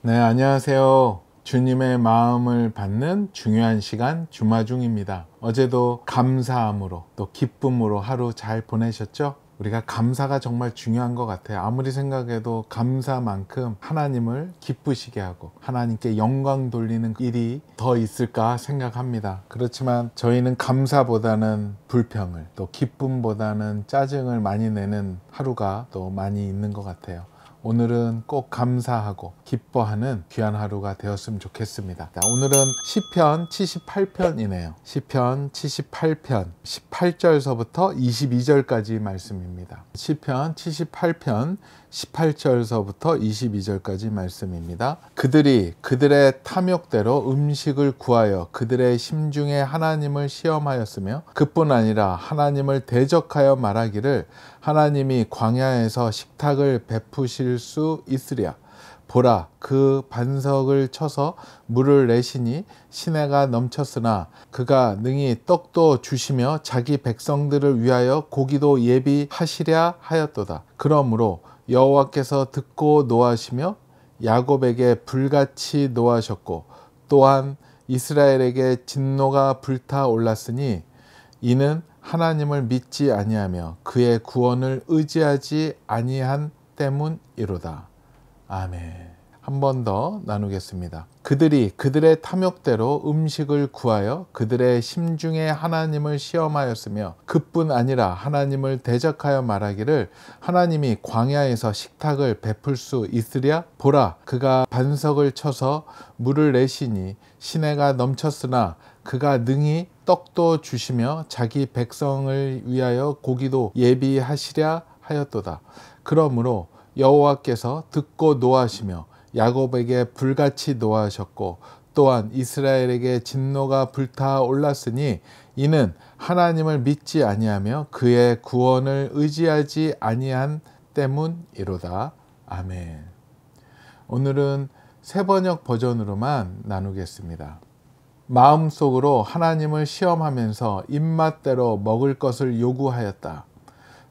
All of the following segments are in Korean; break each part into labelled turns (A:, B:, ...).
A: 네, 안녕하세요. 주님의 마음을 받는 중요한 시간 주마중입니다. 어제도 감사함으로 또 기쁨으로 하루 잘 보내셨죠? 우리가 감사가 정말 중요한 것 같아요. 아무리 생각해도 감사만큼 하나님을 기쁘시게 하고 하나님께 영광 돌리는 일이 더 있을까 생각합니다. 그렇지만 저희는 감사보다는 불평을, 또 기쁨보다는 짜증을 많이 내는 하루가 또 많이 있는 것 같아요. 오늘은 꼭 감사하고 기뻐하는 귀한 하루가 되었으면 좋겠습니다. 오늘은 시편 78편이네요. 시편 78편 18절서부터 22절까지 말씀입니다. 시편 78편 18절서부터 22절까지 말씀입니다. 그들이 그들의 탐욕대로 음식을 구하여 그들의 심중에 하나님을 시험하였으며 그뿐 아니라 하나님을 대적하여 말하기를 하나님이 광야에서 식탁을 베푸실 수 있으랴. 보라, 그 반석을 쳐서 물을 내시니 시내가 넘쳤으나 그가 능히 떡도 주시며 자기 백성들을 위하여 고기도 예비하시랴 하였도다. 그러므로 여호와께서 듣고 노하시며 야곱에게 불같이 노하셨고 또한 이스라엘에게 진노가 불타올랐으니 이는 하나님을 믿지 아니하며 그의 구원을 의지하지 아니한 때문이로다. 아멘. 한 번 더 나누겠습니다. 그들이 그들의 탐욕대로 음식을 구하여 그들의 심중에 하나님을 시험하였으며 그뿐 아니라 하나님을 대적하여 말하기를 하나님이 광야에서 식탁을 베풀 수 있으랴. 보라, 그가 반석을 쳐서 물을 내시니 시내가 넘쳤으나 그가 능히 떡도 주시며 자기 백성을 위하여 고기도 예비하시랴 하였도다. 그러므로 여호와께서 듣고 노하시며 야곱에게 불같이 노하셨고 또한 이스라엘에게 진노가 불타올랐으니 이는 하나님을 믿지 아니하며 그의 구원을 의지하지 아니한 때문이로다. 아멘. 오늘은 새번역 버전으로만 나누겠습니다. 마음속으로 하나님을 시험하면서 입맛대로 먹을 것을 요구하였다.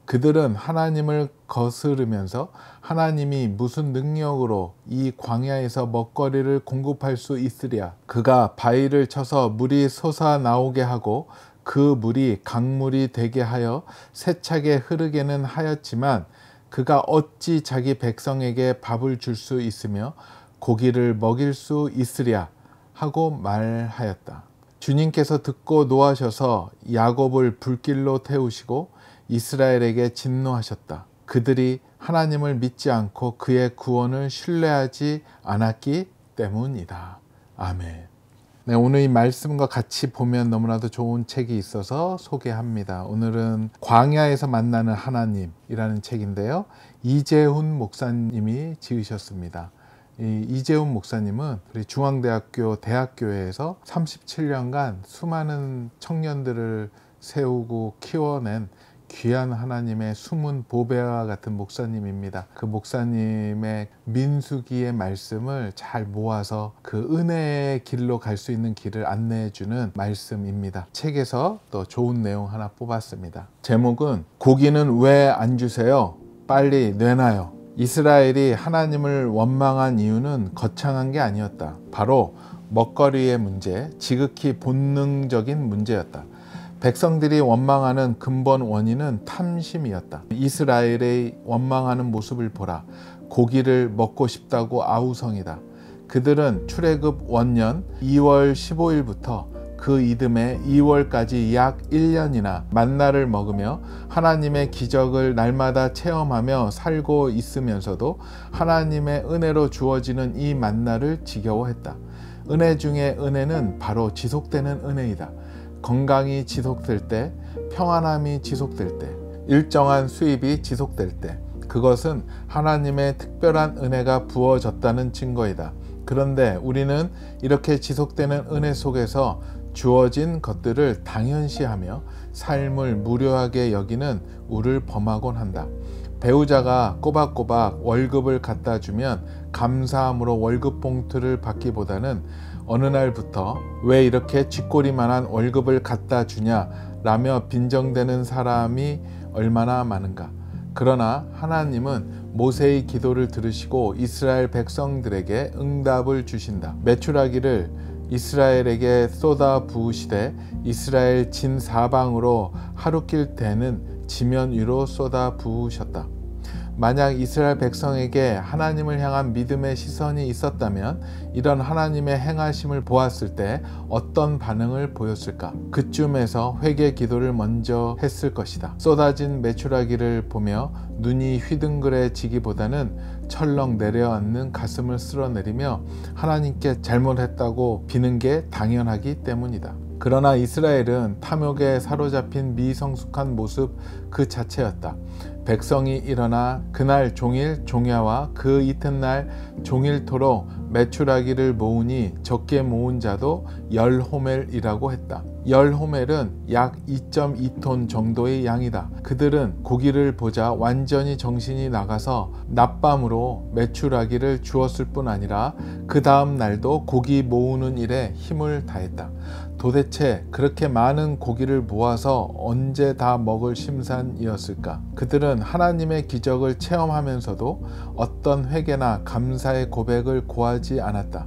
A: 그들은 하나님을 거스르면서 하나님이 무슨 능력으로 이 광야에서 먹거리를 공급할 수 있으랴. 그가 바위를 쳐서 물이 솟아나오게 하고 그 물이 강물이 되게 하여 세차게 흐르게는 하였지만 그가 어찌 자기 백성에게 밥을 줄 수 있으며 고기를 먹일 수 있으랴 하고 말하였다. 주님께서 듣고 노하셔서 야곱을 불길로 태우시고 이스라엘에게 진노하셨다. 그들이 하나님을 믿지 않고 그의 구원을 신뢰하지 않았기 때문이다. 아멘. 네, 오늘 이 말씀과 같이 보면 너무나도 좋은 책이 있어서 소개합니다. 오늘은 광야에서 만나는 하나님이라는 책인데요. 이재훈 목사님이 지으셨습니다. 이재훈 목사님은 우리 중앙대학교 대학교에서 37년간 수많은 청년들을 세우고 키워낸 귀한 하나님의 숨은 보배와 같은 목사님입니다. 그 목사님의 민수기의 말씀을 잘 모아서 그 은혜의 길로 갈 수 있는 길을 안내해 주는 말씀입니다. 책에서 또 좋은 내용 하나 뽑았습니다. 제목은 고기는 왜 안 주세요? 빨리 내놔요. 이스라엘이 하나님을 원망한 이유는 거창한 게 아니었다. 바로 먹거리의 문제, 지극히 본능적인 문제였다. 백성들이 원망하는 근본 원인은 탐심이었다. 이스라엘의 원망하는 모습을 보라. 고기를 먹고 싶다고 아우성이다. 그들은 출애굽 원년 2월 15일부터 그 이듬해 2월까지 약 1년이나 만나를 먹으며 하나님의 기적을 날마다 체험하며 살고 있으면서도 하나님의 은혜로 주어지는 이 만나를 지겨워했다. 은혜 중에 은혜는 바로 지속되는 은혜이다. 건강이 지속될 때, 평안함이 지속될 때, 일정한 수입이 지속될 때, 그것은 하나님의 특별한 은혜가 부어졌다는 증거이다. 그런데 우리는 이렇게 지속되는 은혜 속에서 주어진 것들을 당연시하며 삶을 무료하게 여기는 우를 범하곤 한다. 배우자가 꼬박꼬박 월급을 갖다 주면 감사함으로 월급 봉투를 받기보다는 어느 날부터 왜 이렇게 쥐꼬리만한 월급을 갖다 주냐 라며 빈정대는 사람이 얼마나 많은가. 그러나 하나님은 모세의 기도를 들으시고 이스라엘 백성들에게 응답을 주신다. 메추라기를 이스라엘에게 쏟아 부으시되 이스라엘 진 사방으로 하루길 대는 지면 위로 쏟아 부으셨다. 만약 이스라엘 백성에게 하나님을 향한 믿음의 시선이 있었다면 이런 하나님의 행하심을 보았을 때 어떤 반응을 보였을까? 그쯤에서 회개 기도를 먼저 했을 것이다. 쏟아진 메추라기를 보며 눈이 휘둥그레지기보다는 철렁 내려앉는 가슴을 쓸어내리며 하나님께 잘못했다고 비는 게 당연하기 때문이다. 그러나 이스라엘은 탐욕에 사로잡힌 미성숙한 모습 그 자체였다. 백성이 일어나 그날 종일 종야와 그 이튿날 종일토록 메추라기를 모으니 적게 모은 자도 10호멜이라고 했다. 10호멜은 약 2.2톤 정도의 양이다. 그들은 고기를 보자 완전히 정신이 나가서 낮밤으로 메추라기를 주었을 뿐 아니라 그 다음 날도 고기 모으는 일에 힘을 다했다. 도대체 그렇게 많은 고기를 모아서 언제 다 먹을 심산이었을까? 그들은 하나님의 기적을 체험하면서도 어떤 회개나 감사의 고백을 고하지 않았다.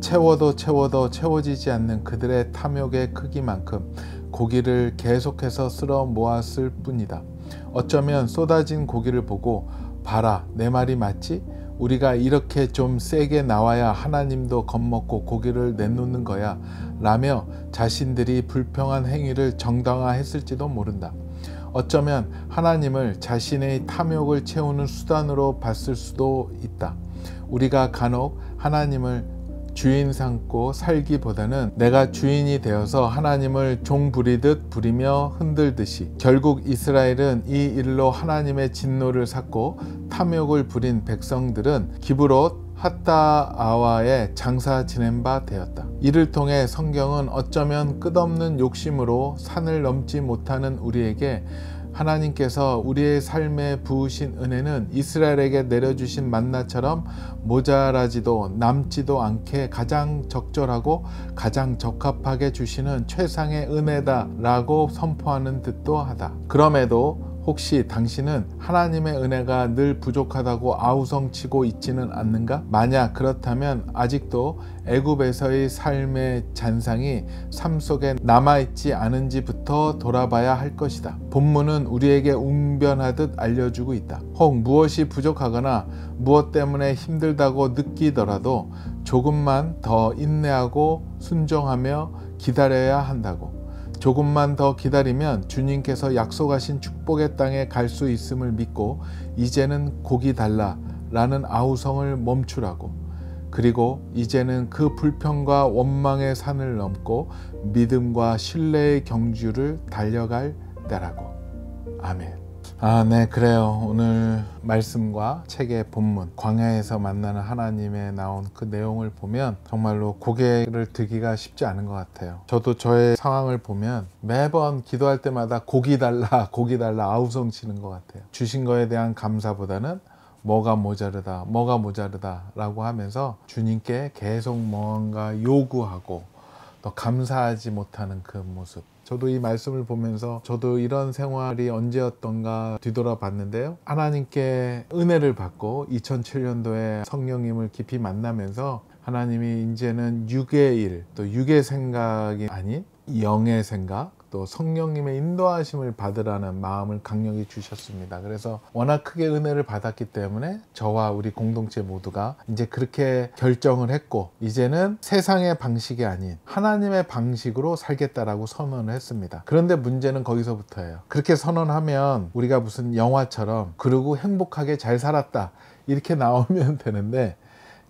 A: 채워도 채워지지 않는 그들의 탐욕의 크기만큼 고기를 계속해서 쓸어 모았을 뿐이다. 어쩌면 쏟아진 고기를 보고 봐라, 내 말이 맞지? 우리가 이렇게 좀 세게 나와야 하나님도 겁먹고 고기를 내놓는 거야 라며 자신들이 불평한 행위를 정당화했을지도 모른다. 어쩌면 하나님을 자신의 탐욕을 채우는 수단으로 봤을 수도 있다. 우리가 간혹 하나님을 주인 삼고 살기보다는 내가 주인이 되어서 하나님을 종 부리듯 부리며 흔들듯이 결국 이스라엘은 이 일로 하나님의 진노를 샀고 탐욕을 부린 백성들은 기브롯 핫다아와에 장사 지낸 바 되었다. 이를 통해 성경은 어쩌면 끝없는 욕심으로 산을 넘지 못하는 우리에게 하나님께서 우리의 삶에 부으신 은혜는 이스라엘에게 내려주신 만나처럼 모자라지도 남지도 않게 가장 적절하고 가장 적합하게 주시는 최상의 은혜다 라고 선포하는 듯도 하다. 그럼에도 혹시 당신은 하나님의 은혜가 늘 부족하다고 아우성치고 있지는 않는가? 만약 그렇다면 아직도 애굽에서의 삶의 잔상이 삶 속에 남아있지 않은지부터 돌아봐야 할 것이다. 본문은 우리에게 웅변하듯 알려주고 있다. 혹 무엇이 부족하거나 무엇 때문에 힘들다고 느끼더라도 조금만 더 인내하고 순종하며 기다려야 한다고. 조금만 더 기다리면 주님께서 약속하신 축복의 땅에 갈 수 있음을 믿고 이제는 고기 달라 라는 아우성을 멈추라고. 그리고 이제는 그 불평과 원망의 산을 넘고 믿음과 신뢰의 경주를 달려갈 때라고. 아멘. 네, 그래요. 오늘 말씀과 책의 본문, 광야에서 만나는 하나님의 나온 그 내용을 보면 정말로 고개를 들기가 쉽지 않은 것 같아요. 저도 저의 상황을 보면 매번 기도할 때마다 고기 달라 아우성 치는 것 같아요. 주신 거에 대한 감사보다는 뭐가 모자르다 라고 하면서 주님께 계속 뭔가 요구하고 또 감사하지 못하는 그 모습. 저도 이 말씀을 보면서 저도 이런 생활이 언제였던가 뒤돌아봤는데요. 하나님께 은혜를 받고 2007년도에 성령님을 깊이 만나면서 하나님이 이제는 육의 일, 또 육의 생각이 아닌 영의 생각, 또 성령님의 인도하심을 받으라는 마음을 강력히 주셨습니다. 그래서 워낙 크게 은혜를 받았기 때문에 저와 우리 공동체 모두가 이제 그렇게 결정을 했고 이제는 세상의 방식이 아닌 하나님의 방식으로 살겠다라고 선언을 했습니다. 그런데 문제는 거기서부터예요. 그렇게 선언하면 우리가 무슨 영화처럼 그러고 행복하게 잘 살았다 이렇게 나오면 되는데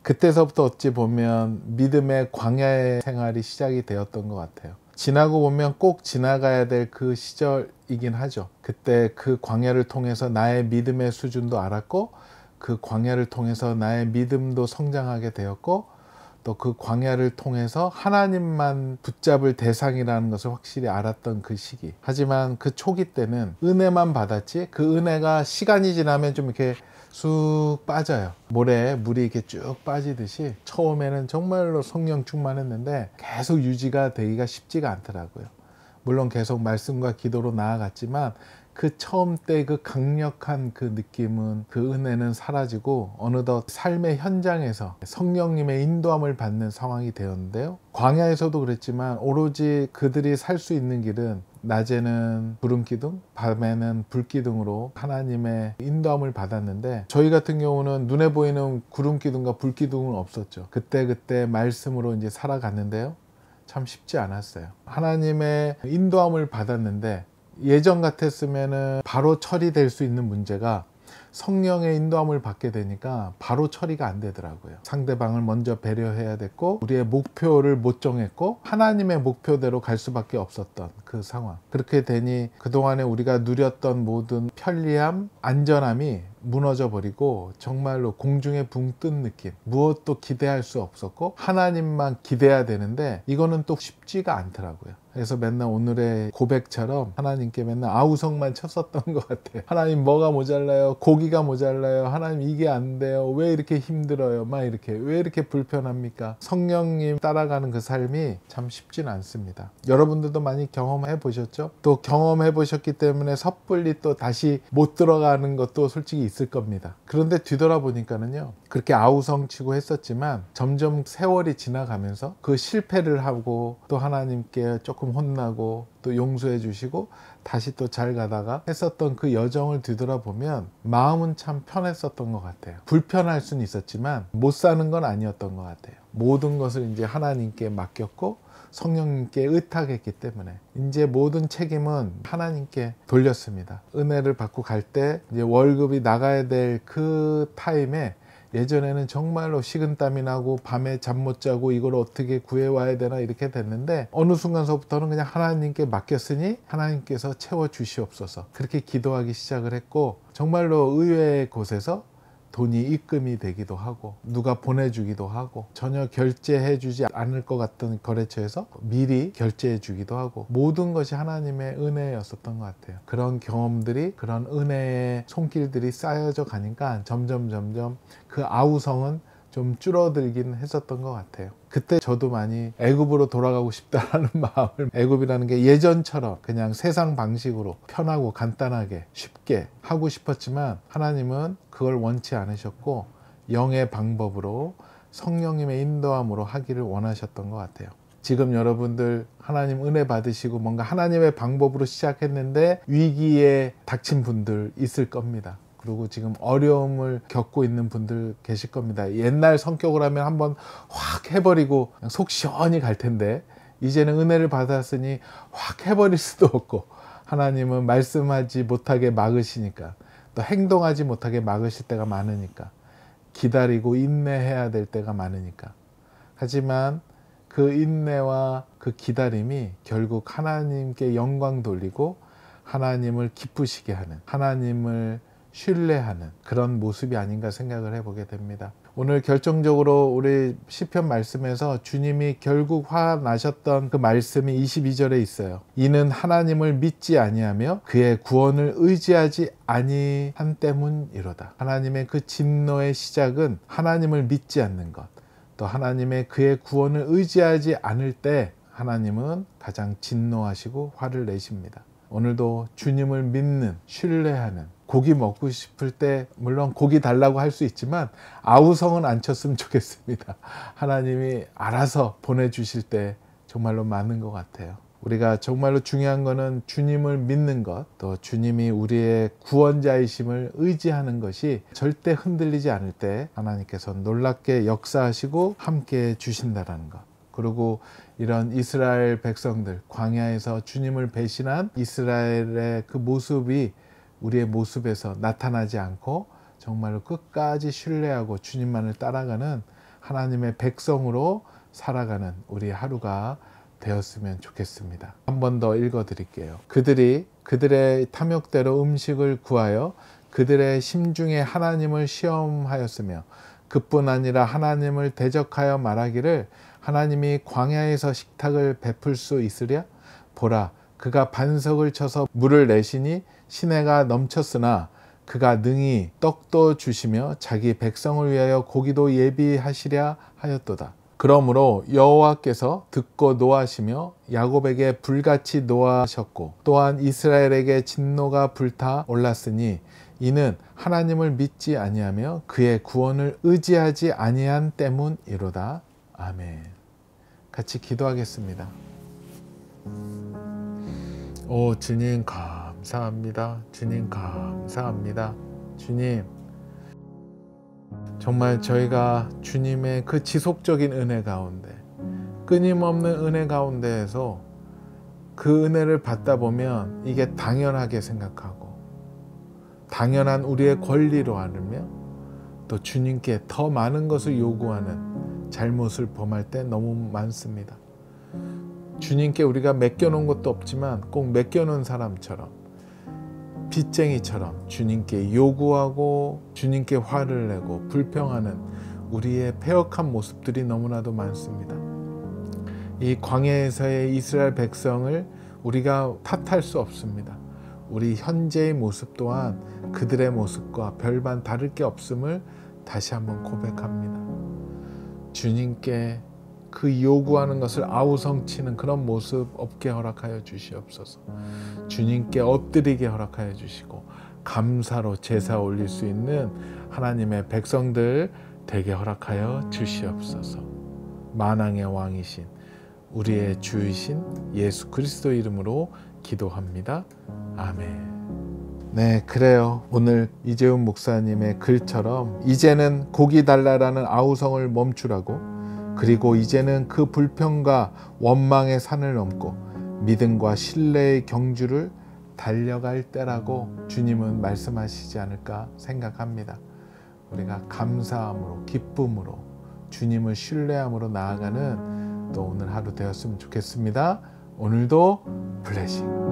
A: 그때서부터 어찌 보면 믿음의 광야의 생활이 시작이 되었던 것 같아요. 지나고 보면 꼭 지나가야 될 그 시절이긴 하죠. 그때 그 광야를 통해서 나의 믿음의 수준도 알았고 그 광야를 통해서 나의 믿음도 성장하게 되었고 또 그 광야를 통해서 하나님만 붙잡을 대상이라는 것을 확실히 알았던 그 시기. 하지만 그 초기 때는 은혜만 받았지 그 은혜가 시간이 지나면 좀 이렇게 쑥 빠져요. 모래에 물이 이렇게 쭉 빠지듯이 처음에는 정말로 성령 충만했는데 계속 유지가 되기가 쉽지가 않더라고요. 물론 계속 말씀과 기도로 나아갔지만 그 처음 때 그 강력한 그 느낌은, 그 은혜는 사라지고 어느덧 삶의 현장에서 성령님의 인도함을 받는 상황이 되었는데요. 광야에서도 그랬지만 오로지 그들이 살 수 있는 길은 낮에는 구름기둥, 밤에는 불기둥으로 하나님의 인도함을 받았는데, 저희 같은 경우는 눈에 보이는 구름기둥과 불기둥은 없었죠. 그때 말씀으로 이제 살아갔는데요. 참 쉽지 않았어요. 하나님의 인도함을 받았는데 예전 같았으면은 바로 처리될 수 있는 문제가 성령의 인도함을 받게 되니까 바로 처리가 안 되더라고요. 상대방을 먼저 배려해야 됐고, 우리의 목표를 못 정했고, 하나님의 목표대로 갈 수밖에 없었던 그 상황. 그렇게 되니 그동안에 우리가 누렸던 모든 편리함, 안전함이 무너져 버리고 정말로 공중에 붕 뜬 느낌, 무엇도 기대할 수 없었고 하나님만 기대해야 되는데 이거는 또 쉽지가 않더라고요. 그래서 맨날 오늘의 고백처럼 하나님께 맨날 아우성만 쳤었던 것 같아요. 하나님 뭐가 모자라요? 고기가 모자라요? 하나님 이게 안 돼요? 왜 이렇게 힘들어요? 막 이렇게, 왜 이렇게 불편합니까? 성령님 따라가는 그 삶이 참 쉽지는 않습니다. 여러분들도 많이 경험해 보셨죠? 또 경험해 보셨기 때문에 섣불리 또 다시 못 들어가는 것도 솔직히 있을 겁니다. 그런데 뒤돌아보니까는요, 그렇게 아우성치고 했었지만 점점 세월이 지나가면서 그 실패를 하고 또 하나님께 조금 혼나고 또 용서해 주시고 다시 또 잘 가다가 했었던 그 여정을 뒤돌아보면 마음은 참 편했었던 것 같아요. 불편할 수는 있었지만 못 사는 건 아니었던 것 같아요. 모든 것을 이제 하나님께 맡겼고 성령님께 의탁했기 때문에 이제 모든 책임은 하나님께 돌렸습니다. 은혜를 받고 갈 때 이제 월급이 나가야 될 그 타임에, 예전에는 정말로 식은땀이 나고 밤에 잠 못 자고 이걸 어떻게 구해와야 되나 이렇게 됐는데, 어느 순간서부터는 그냥 하나님께 맡겼으니 하나님께서 채워주시옵소서, 그렇게 기도하기 시작을 했고, 정말로 의외의 곳에서 돈이 입금이 되기도 하고 누가 보내주기도 하고, 전혀 결제해 주지 않을 것 같던 거래처에서 미리 결제해 주기도 하고, 모든 것이 하나님의 은혜였었던 것 같아요. 그런 경험들이, 그런 은혜의 손길들이 쌓여져 가니까 점점 그 아우성은 좀 줄어들긴 했었던 것 같아요. 그때 저도 많이 애굽으로 돌아가고 싶다라는 마음을, 애굽이라는 게 예전처럼 그냥 세상 방식으로 편하고 간단하게 쉽게 하고 싶었지만 하나님은 그걸 원치 않으셨고 영의 방법으로 성령님의 인도함으로 하기를 원하셨던 것 같아요. 지금 여러분들 하나님 은혜 받으시고 뭔가 하나님의 방법으로 시작했는데 위기에 닥친 분들 있을 겁니다. 그리고 지금 어려움을 겪고 있는 분들 계실 겁니다. 옛날 성격을 하면 한번 확 해버리고 그냥 속 시원히 갈 텐데, 이제는 은혜를 받았으니 확 해버릴 수도 없고, 하나님은 말씀하지 못하게 막으시니까, 또 행동하지 못하게 막으실 때가 많으니까, 기다리고 인내해야 될 때가 많으니까. 하지만 그 인내와 그 기다림이 결국 하나님께 영광 돌리고 하나님을 기쁘시게 하는, 하나님을 신뢰하는 그런 모습이 아닌가 생각을 해보게 됩니다. 오늘 결정적으로 우리 시편 말씀에서 주님이 결국 화나셨던 그 말씀이 22절에 있어요. 이는 하나님을 믿지 아니하며 그의 구원을 의지하지 아니한 때문이로다. 하나님의 그 진노의 시작은 하나님을 믿지 않는 것, 또 하나님의 그의 구원을 의지하지 않을 때 하나님은 가장 진노하시고 화를 내십니다. 오늘도 주님을 믿는, 신뢰하는, 고기 먹고 싶을 때 물론 고기 달라고 할 수 있지만 아우성은 안 쳤으면 좋겠습니다. 하나님이 알아서 보내주실 때 정말로 많은 것 같아요. 우리가 정말로 중요한 거는 주님을 믿는 것, 또 주님이 우리의 구원자이심을 의지하는 것이 절대 흔들리지 않을 때 하나님께서 놀랍게 역사하시고 함께 주신다는 것. 그리고 이런 이스라엘 백성들, 광야에서 주님을 배신한 이스라엘의 그 모습이 우리의 모습에서 나타나지 않고 정말로 끝까지 신뢰하고 주님만을 따라가는 하나님의 백성으로 살아가는 우리 하루가 되었으면 좋겠습니다. 한 번 더 읽어 드릴게요. 그들이 그들의 탐욕대로 음식을 구하여 그들의 심중에 하나님을 시험하였으며 그뿐 아니라 하나님을 대적하여 말하기를 하나님이 광야에서 식탁을 베풀 수 있으랴? 보라, 그가 반석을 쳐서 물을 내시니 시내가 넘쳤으나 그가 능히 떡도 주시며 자기 백성을 위하여 고기도 예비하시랴 하였도다. 그러므로 여호와께서 듣고 노하시며 야곱에게 불같이 노하셨고 또한 이스라엘에게 진노가 불타 올랐으니 이는 하나님을 믿지 아니하며 그의 구원을 의지하지 아니한 때문이로다. 아멘. 같이 기도하겠습니다. 오 주님 감사합니다. 주님 감사합니다. 주님 정말 저희가 주님의 그 지속적인 은혜 가운데 끊임없는 은혜 가운데에서 그 은혜를 받다 보면 이게 당연하게 생각하고 당연한 우리의 권리로 알으며 또 주님께 더 많은 것을 요구하는 잘못을 범할 때 너무 많습니다. 주님께 우리가 맡겨놓은 것도 없지만 꼭 맡겨놓은 사람처럼 빚쟁이처럼 주님께 요구하고 주님께 화를 내고 불평하는 우리의 패역한 모습들이 너무나도 많습니다. 이 광야에서의 이스라엘 백성을 우리가 탓할 수 없습니다. 우리 현재의 모습 또한 그들의 모습과 별반 다를 게 없음을 다시 한번 고백합니다. 주님께 그 요구하는 것을 아우성치는 그런 모습 없게 허락하여 주시옵소서. 주님께 엎드리게 허락하여 주시고 감사로 제사 올릴 수 있는 하나님의 백성들 되게 허락하여 주시옵소서. 만왕의 왕이신 우리의 주이신 예수 그리스도 이름으로 기도합니다. 아멘. 네, 그래요. 오늘 이재훈 목사님의 글처럼 이제는 고기 달라라는 아우성을 멈추라고, 그리고 이제는 그 불평과 원망의 산을 넘고 믿음과 신뢰의 경주를 달려갈 때라고 주님은 말씀하시지 않을까 생각합니다. 우리가 감사함으로 기쁨으로 주님을 신뢰함으로 나아가는 또 오늘 하루 되었으면 좋겠습니다. 오늘도 블레싱.